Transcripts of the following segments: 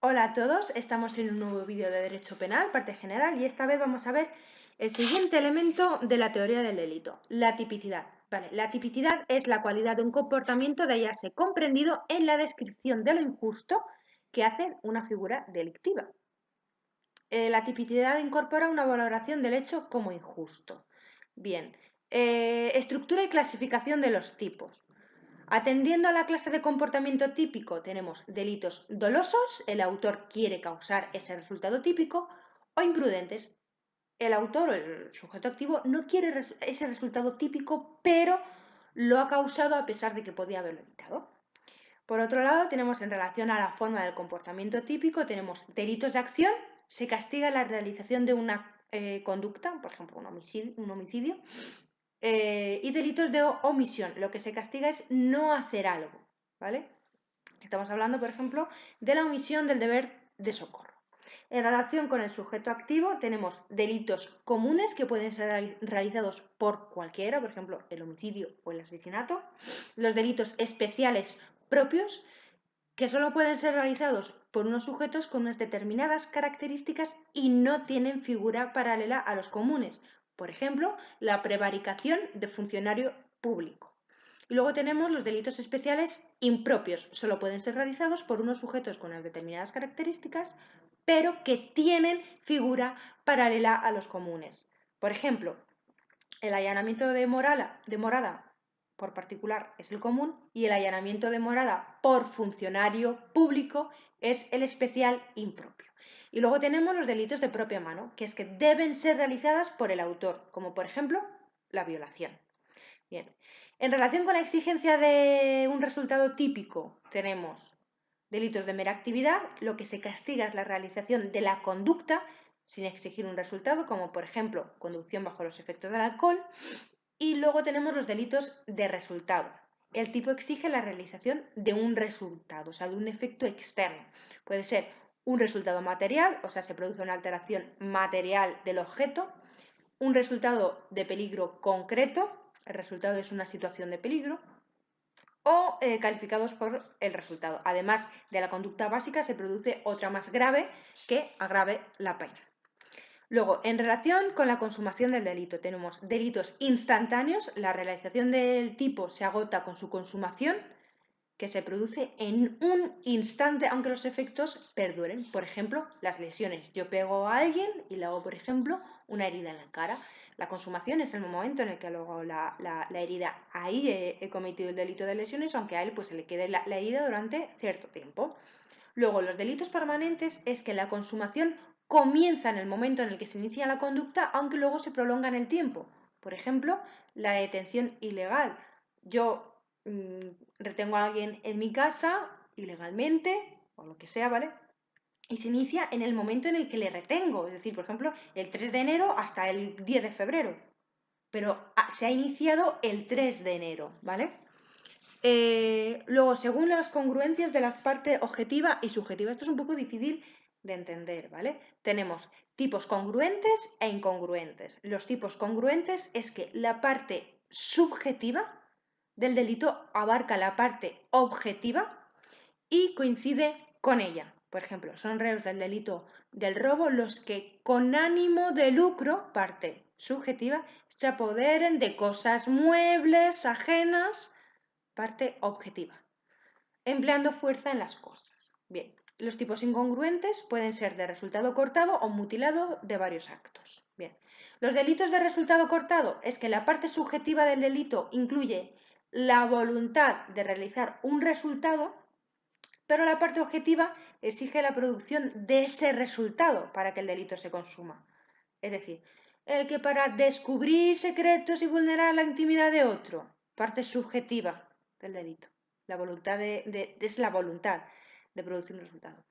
Hola a todos, estamos en un nuevo vídeo de Derecho Penal, parte general, y esta vez vamos a ver el siguiente elemento de la teoría del delito, la tipicidad. Vale, la tipicidad es la cualidad de un comportamiento de hallarse comprendido en la descripción de lo injusto que hace una figura delictiva. La tipicidad incorpora una valoración del hecho como injusto. Bien, estructura y clasificación de los tipos. Atendiendo a la clase de comportamiento típico, tenemos delitos dolosos, el autor quiere causar ese resultado típico, o imprudentes, el autor o el sujeto activo no quiere ese resultado típico, pero lo ha causado a pesar de que podía haberlo evitado. Por otro lado, tenemos en relación a la forma del comportamiento típico, tenemos delitos de acción, se castiga la realización de una conducta, por ejemplo, un homicidio, y delitos de omisión. Lo que se castiga es no hacer algo, ¿vale? Estamos hablando, por ejemplo, de la omisión del deber de socorro. En relación con el sujeto activo, tenemos delitos comunes que pueden ser realizados por cualquiera, por ejemplo, el homicidio o el asesinato. Los delitos especiales propios, que solo pueden ser realizados por unos sujetos con unas determinadas características y no tienen figura paralela a los comunes. Por ejemplo, la prevaricación de funcionario público. Y luego tenemos los delitos especiales impropios. Solo pueden ser realizados por unos sujetos con unas determinadas características, pero que tienen figura paralela a los comunes. Por ejemplo, el allanamiento de morada por particular es el común y el allanamiento de morada por funcionario público es el especial impropio. Y luego tenemos los delitos de propia mano, que es que deben ser realizadas por el autor, como por ejemplo la violación. Bien, en relación con la exigencia de un resultado típico, tenemos delitos de mera actividad, lo que se castiga es la realización de la conducta sin exigir un resultado, como por ejemplo conducción bajo los efectos del alcohol, y luego tenemos los delitos de resultado. El tipo exige la realización de un resultado, o sea, de un efecto externo. Puede ser un resultado material, o sea, se produce una alteración material del objeto, un resultado de peligro concreto, el resultado es una situación de peligro, o calificados por el resultado. Además de la conducta básica, se produce otra más grave que agrave la pena. Luego, en relación con la consumación del delito, tenemos delitos instantáneos, la realización del tipo se agota con su consumación, que se produce en un instante, aunque los efectos perduren. Por ejemplo, las lesiones. Yo pego a alguien y le hago, por ejemplo, una herida en la cara. La consumación es el momento en el que luego la herida. Ahí he cometido el delito de lesiones, aunque a él pues, se le quede la herida durante cierto tiempo. Luego, los delitos permanentes es que la consumación comienza en el momento en el que se inicia la conducta, aunque luego se prolonga en el tiempo. Por ejemplo, la detención ilegal. Yo retengo a alguien en mi casa ilegalmente, o lo que sea, ¿vale? Y se inicia en el momento en el que le retengo, es decir, por ejemplo, el 3 de enero hasta el 10 de febrero. Pero se ha iniciado el 3 de enero, ¿vale? Luego, según las congruencias de las partes objetiva y subjetiva, esto es un poco difícil de entender, ¿vale? Tenemos tipos congruentes e incongruentes. Los tipos congruentes es que la parte subjetiva del delito abarca la parte objetiva y coincide con ella. Por ejemplo, son reos del delito del robo los que con ánimo de lucro, parte subjetiva, se apoderen de cosas muebles ajenas, parte objetiva, empleando fuerza en las cosas. Bien, los tipos incongruentes pueden ser de resultado cortado o mutilado de varios actos. Bien, los delitos de resultado cortado es que la parte subjetiva del delito incluye la voluntad de realizar un resultado, pero la parte objetiva exige la producción de ese resultado para que el delito se consuma. Es decir, el que para descubrir secretos y vulnerar la intimidad de otro, parte subjetiva del delito. La voluntad es la voluntad de producir un resultado.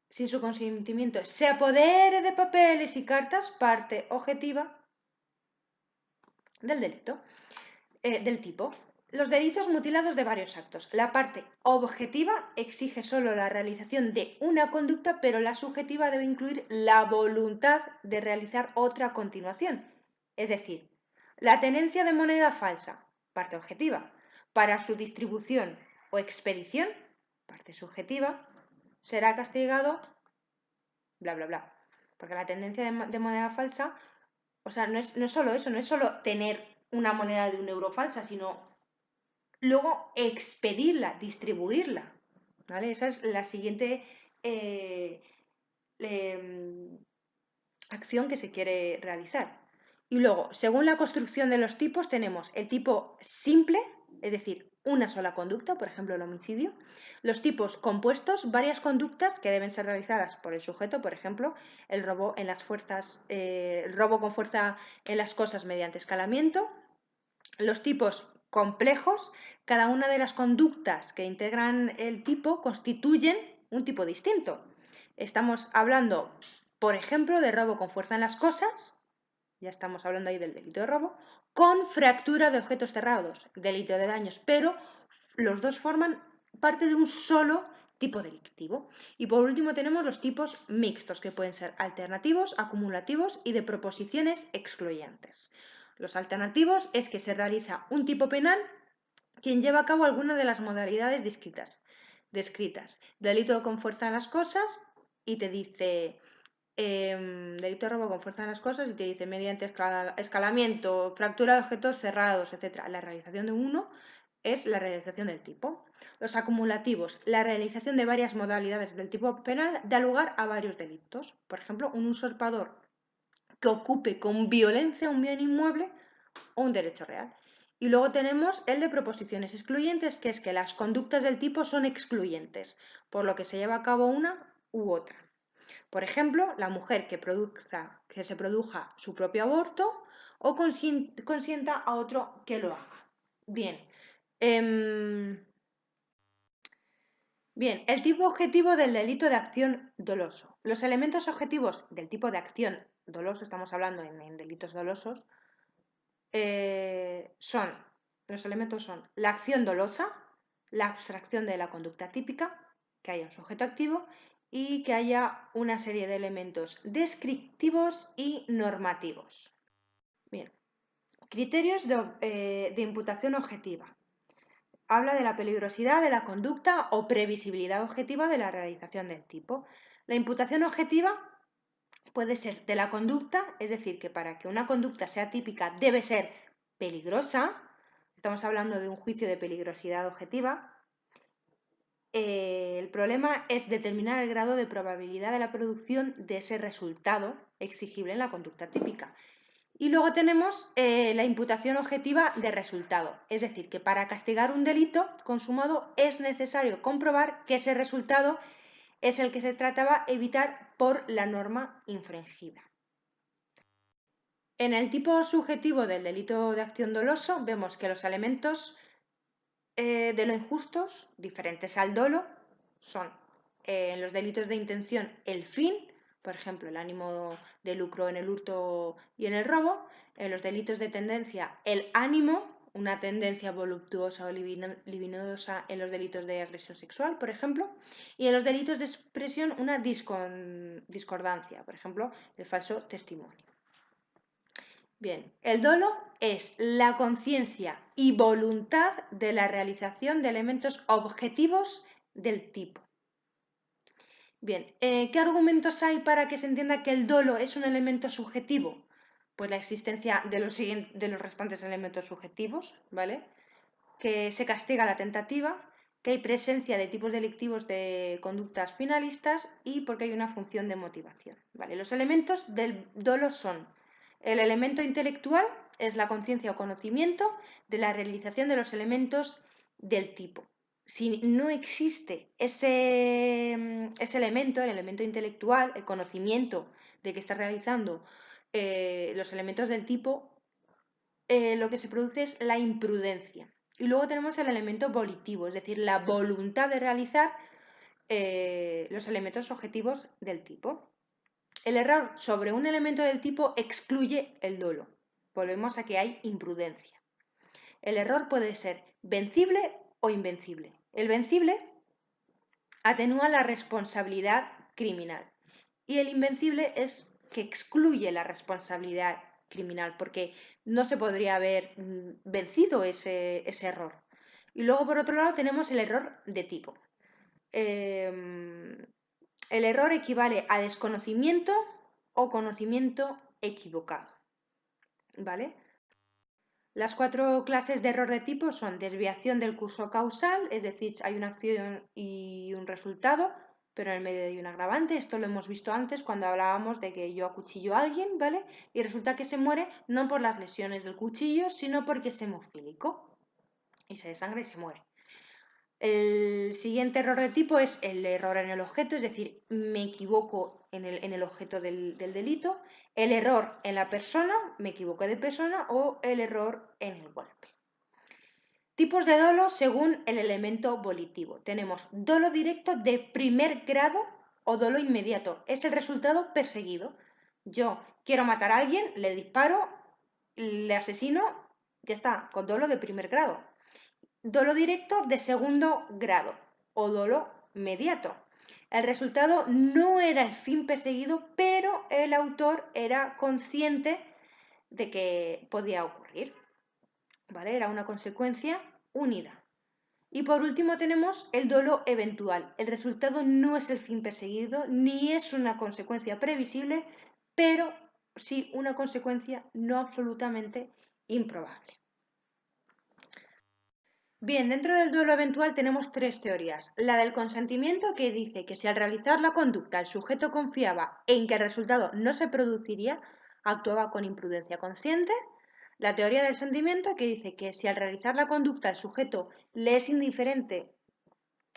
Sin su consentimiento se apodere de papeles y cartas, parte objetiva del delito, del tipo. Los delitos mutilados de varios actos. La parte objetiva exige solo la realización de una conducta, pero la subjetiva debe incluir la voluntad de realizar otra a continuación. Es decir, la tenencia de moneda falsa, parte objetiva, para su distribución o expedición, parte subjetiva, será castigado, bla, bla, bla. Porque la tendencia de moneda falsa, o sea, no es solo eso, no es solo tener una moneda de 1 euro falsa, sino luego expedirla, distribuirla, ¿vale? Esa es la siguiente acción que se quiere realizar. Y luego, según la construcción de los tipos, tenemos el tipo simple, es decir, una sola conducta, por ejemplo, el homicidio. Los tipos compuestos, varias conductas que deben ser realizadas por el sujeto, por ejemplo, el robo en las fuerzas, el robo con fuerza en las cosas mediante escalamiento. Los tipos complejos, cada una de las conductas que integran el tipo constituyen un tipo distinto. Estamos hablando, por ejemplo, de robo con fuerza en las cosas, ya estamos hablando ahí del delito de robo, con fractura de objetos cerrados, delito de daños, pero los dos forman parte de un solo tipo delictivo. Y por último tenemos los tipos mixtos, que pueden ser alternativos, acumulativos y de proposiciones excluyentes. Los alternativos es que se realiza un tipo penal quien lleva a cabo alguna de las modalidades descritas. Delito con fuerza en las cosas y te dice delito de robo con fuerza en las cosas y te dice mediante escalamiento, fractura de objetos cerrados, etc. La realización de uno es la realización del tipo. Los acumulativos, la realización de varias modalidades del tipo penal da lugar a varios delitos. Por ejemplo, un usurpador que ocupe con violencia un bien inmueble o un derecho real. Y luego tenemos el de proposiciones excluyentes, que es que las conductas del tipo son excluyentes, por lo que se lleva a cabo una u otra. Por ejemplo, la mujer que se produja su propio aborto o consienta a otro que lo haga. Bien. Bien, el tipo objetivo del delito de acción doloso. Los elementos objetivos del tipo de acción doloso, estamos hablando en delitos dolosos, los elementos son la acción dolosa, la abstracción de la conducta típica, que haya un sujeto activo y que haya una serie de elementos descriptivos y normativos. Bien, criterios de imputación objetiva. Habla de la peligrosidad de la conducta o previsibilidad objetiva de la realización del tipo. La imputación objetiva puede ser de la conducta, es decir, que para que una conducta sea típica debe ser peligrosa, estamos hablando de un juicio de peligrosidad objetiva. El problema es determinar el grado de probabilidad de la producción de ese resultado exigible en la conducta típica. Y luego tenemos la imputación objetiva de resultado, es decir, que para castigar un delito consumado es necesario comprobar que ese resultado es el que se trataba evitar por la norma infringida. En el tipo subjetivo del delito de acción doloso vemos que los elementos de lo injustos, diferentes al dolo, son en los delitos de intención el fin, por ejemplo, el ánimo de lucro en el hurto y en el robo, en los delitos de tendencia el ánimo, una tendencia voluptuosa o libidinosa en los delitos de agresión sexual, por ejemplo, y en los delitos de expresión una discordancia, por ejemplo, el falso testimonio. Bien, el dolo es la conciencia y voluntad de la realización de elementos objetivos del tipo. Bien, ¿qué argumentos hay para que se entienda que el dolo es un elemento subjetivo? Pues la existencia de los restantes elementos subjetivos, ¿vale? Que se castiga la tentativa, que hay presencia de tipos delictivos de conductas finalistas y porque hay una función de motivación, ¿vale? Los elementos del dolo son el elemento intelectual, es la conciencia o conocimiento de la realización de los elementos del tipo. Si no existe ese elemento, el elemento intelectual, el conocimiento de que está realizando los elementos del tipo, lo que se produce es la imprudencia. Y luego tenemos el elemento volitivo, es decir, la voluntad de realizar los elementos objetivos del tipo. El error sobre un elemento del tipo excluye el dolo. Volvemos a que hay imprudencia. El error puede ser vencible o invencible. El vencible atenúa la responsabilidad criminal y el invencible es que excluye la responsabilidad criminal porque no se podría haber vencido ese error. Y luego, por otro lado, tenemos el error de tipo. El error equivale a desconocimiento o conocimiento equivocado, ¿vale? Las 4 clases de error de tipo son desviación del curso causal, es decir, hay una acción y un resultado, pero en el medio hay un agravante. Esto lo hemos visto antes cuando hablábamos de que yo acuchillo a alguien, ¿vale? Y resulta que se muere no por las lesiones del cuchillo, sino porque es hemofílico y se desangra y se muere. El siguiente error de tipo es el error en el objeto, es decir, me equivoco en el objeto del delito. El error en la persona, me equivoco de persona, o el error en el golpe. Tipos de dolo según el elemento volitivo. Tenemos dolo directo de primer grado o dolo inmediato. Es el resultado perseguido. Yo quiero matar a alguien, le disparo, le asesino, ya está, con dolo de primer grado. Dolo directo de segundo grado o dolo mediato. El resultado no era el fin perseguido, pero el autor era consciente de que podía ocurrir, ¿vale? Era una consecuencia unida. Y por último tenemos el dolo eventual. El resultado no es el fin perseguido ni es una consecuencia previsible, pero sí una consecuencia no absolutamente improbable. Bien, dentro del dolo eventual tenemos 3 teorías. La del consentimiento, que dice que si al realizar la conducta el sujeto confiaba en que el resultado no se produciría, actuaba con imprudencia consciente. La teoría del sentimiento, que dice que si al realizar la conducta el sujeto le es indiferente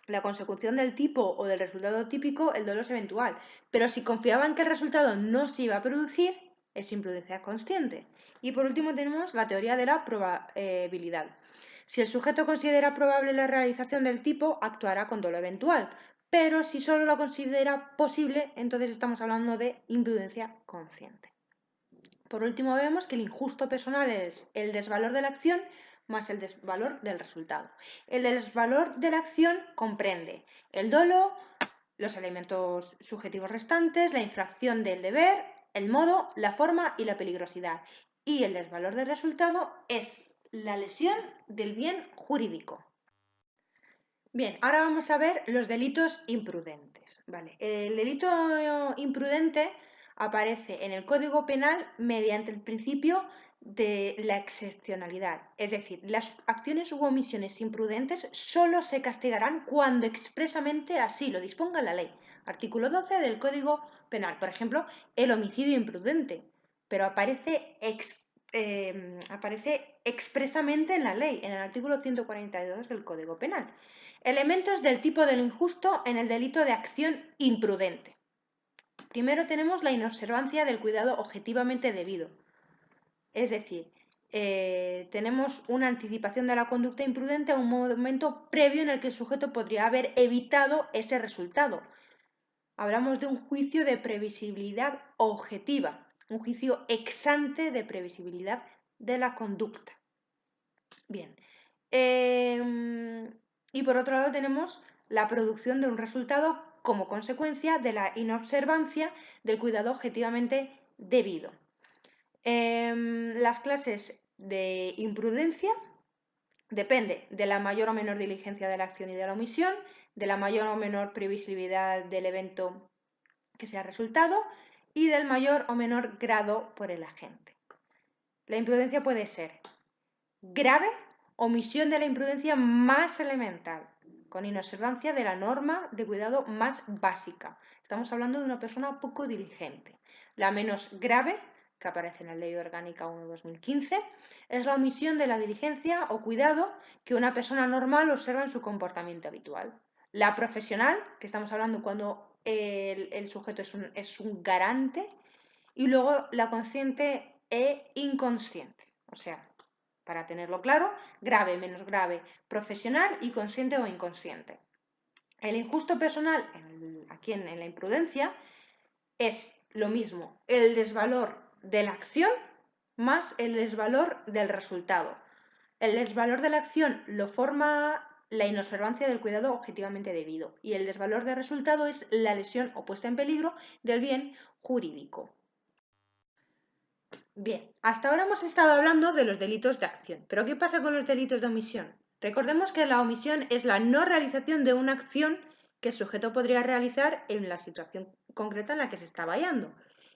la consecución del tipo o del resultado típico, el dolo es eventual. Pero si confiaba en que el resultado no se iba a producir, es imprudencia consciente. Y por último tenemos la teoría de la probabilidad. Si el sujeto considera probable la realización del tipo, actuará con dolo eventual. Pero si solo lo considera posible, entonces estamos hablando de imprudencia consciente. Por último, vemos que el injusto personal es el desvalor de la acción más el desvalor del resultado. El desvalor de la acción comprende el dolo, los elementos subjetivos restantes, la infracción del deber, el modo, la forma y la peligrosidad. Y el desvalor del resultado es la lesión del bien jurídico. Bien, ahora vamos a ver los delitos imprudentes. Vale, el delito imprudente aparece en el Código Penal mediante el principio de la excepcionalidad. Es decir, las acciones u omisiones imprudentes solo se castigarán cuando expresamente así lo disponga la ley. Artículo 12 del Código Penal. Por ejemplo, el homicidio imprudente, pero aparece expresamente en la ley, en el artículo 142 del Código Penal. Elementos del tipo de lo injusto en el delito de acción imprudente. Primero tenemos la inobservancia del cuidado objetivamente debido. Es decir, tenemos una anticipación de la conducta imprudente a un momento previo en el que el sujeto podría haber evitado ese resultado. Hablamos de un juicio de previsibilidad objetiva, un juicio ex ante de previsibilidad de la conducta. Bien. Y por otro lado tenemos la producción de un resultado como consecuencia de la inobservancia del cuidado objetivamente debido. Las clases de imprudencia depende de la mayor o menor diligencia de la acción y de la omisión, de la mayor o menor previsibilidad del evento que sea resultado y del mayor o menor grado por el agente. La imprudencia puede ser grave, omisión de la imprudencia más elemental, con inobservancia de la norma de cuidado más básica. Estamos hablando de una persona poco diligente. La menos grave, que aparece en la Ley Orgánica 1/2015, es la omisión de la diligencia o cuidado que una persona normal observa en su comportamiento habitual. La profesional, que estamos hablando cuando el sujeto es un garante, y luego la consciente e inconsciente, o sea, para tenerlo claro, grave, menos grave, profesional y consciente o inconsciente. El injusto personal, aquí en la imprudencia, es lo mismo, el desvalor de la acción más el desvalor del resultado. El desvalor de la acción lo forma la inobservancia del cuidado objetivamente debido y el desvalor del resultado es la lesión o puesta en peligro del bien jurídico. Bien, hasta ahora hemos estado hablando de los delitos de acción, pero ¿qué pasa con los delitos de omisión? Recordemos que la omisión es la no realización de una acción que el sujeto podría realizar en la situación concreta en la que se está hallando.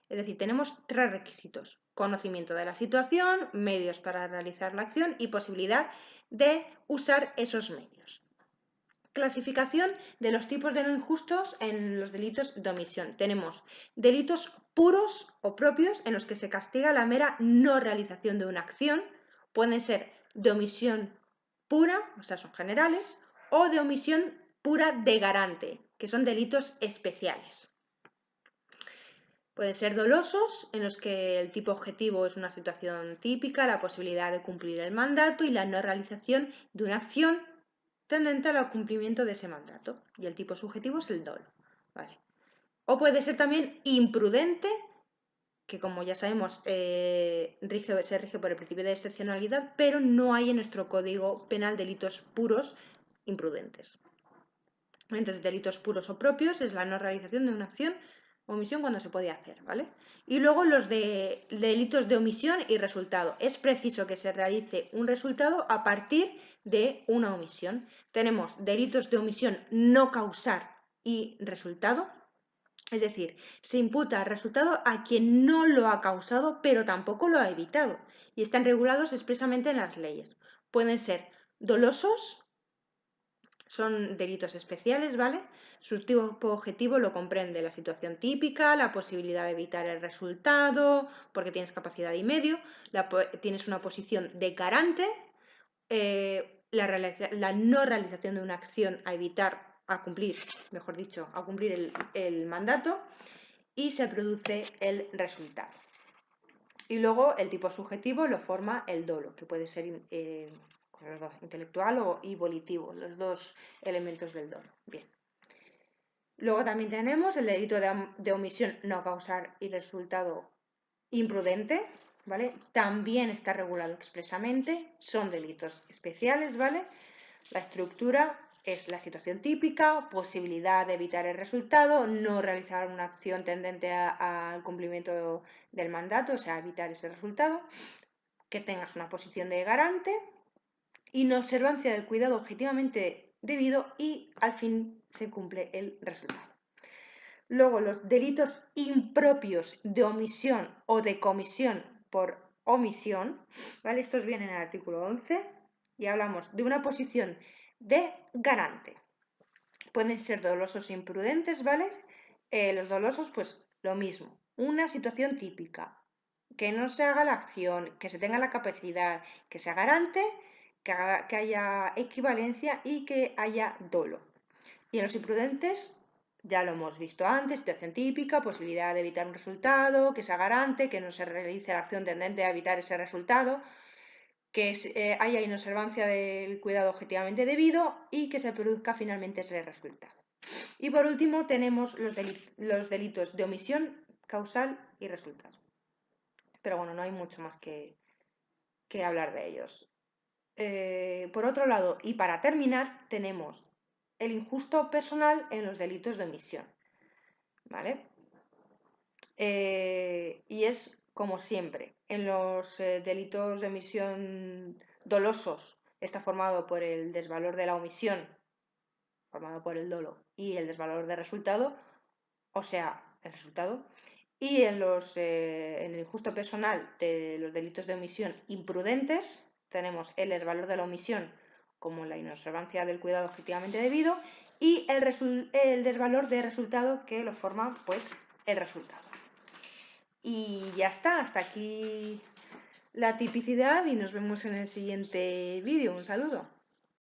Es decir, tenemos 3 requisitos: conocimiento de la situación, medios para realizar la acción y posibilidad de usar esos medios. Clasificación de los tipos de no injustos en los delitos de omisión. Tenemos delitos puros o propios en los que se castiga la mera no realización de una acción. Pueden ser de omisión pura, o sea, son generales, o de omisión pura de garante, que son delitos especiales. Pueden ser dolosos, en los que el tipo objetivo es una situación típica, la posibilidad de cumplir el mandato y la no realización de una acción tendente al cumplimiento de ese mandato. Y el tipo subjetivo es el dolo. ¿Vale? O puede ser también imprudente, que como ya sabemos se rige por el principio de excepcionalidad, pero no hay en nuestro Código Penal delitos puros imprudentes. Entonces, delitos puros o propios es la no realización de una acción o omisión cuando se puede hacer, ¿vale? Y luego los de delitos de omisión y resultado. Es preciso que se realice un resultado a partir de una omisión. Tenemos delitos de omisión no causar y resultado. Es decir, se imputa el resultado a quien no lo ha causado, pero tampoco lo ha evitado. Y están regulados expresamente en las leyes. Pueden ser dolosos, son delitos especiales, ¿vale? Su tipo objetivo lo comprende la situación típica, la posibilidad de evitar el resultado, porque tienes capacidad y medio, tienes una posición de garante, la no realización de una acción a evitar, a cumplir, mejor dicho, a cumplir el mandato, y se produce el resultado. Y luego el tipo subjetivo lo forma el dolo, que puede ser los dos, intelectual y volitivo, los dos elementos del dolo. Bien. Luego también tenemos el delito de omisión no causar y resultado imprudente, ¿vale? También está regulado expresamente, son delitos especiales, ¿vale? La estructura es la situación típica, posibilidad de evitar el resultado, no realizar una acción tendente al cumplimiento del mandato, o sea, evitar ese resultado, que tengas una posición de garante, inobservancia del cuidado objetivamente debido y al fin se cumple el resultado. Luego, los delitos impropios de omisión o de comisión por omisión, ¿vale? Estos vienen en el artículo 11 y hablamos de una posición de garante. Pueden ser dolosos e imprudentes, ¿vale? Los dolosos, pues lo mismo, una situación típica, que no se haga la acción, que se tenga la capacidad, que sea garante, que haya equivalencia y que haya dolo. Y en los imprudentes, ya lo hemos visto antes, situación típica, posibilidad de evitar un resultado, que sea garante, que no se realice la acción tendente a evitar ese resultado, que haya inobservancia del cuidado objetivamente debido y que se produzca finalmente ese resultado. Y por último tenemos los delitos de omisión, causal y resultado. Pero bueno, no hay mucho más que hablar de ellos. Por otro lado, y para terminar, tenemos el injusto personal en los delitos de omisión, ¿vale? Y es como siempre, en los delitos de omisión dolosos está formado por el desvalor de la omisión, formado por el dolo, y el desvalor de resultado, o sea, el resultado. Y en el injusto personal de los delitos de omisión imprudentes tenemos el desvalor de la omisión como la inobservancia del cuidado objetivamente debido y el desvalor de resultado que lo forma pues el resultado. Y ya está, hasta aquí la tipicidad y nos vemos en el siguiente vídeo. Un saludo.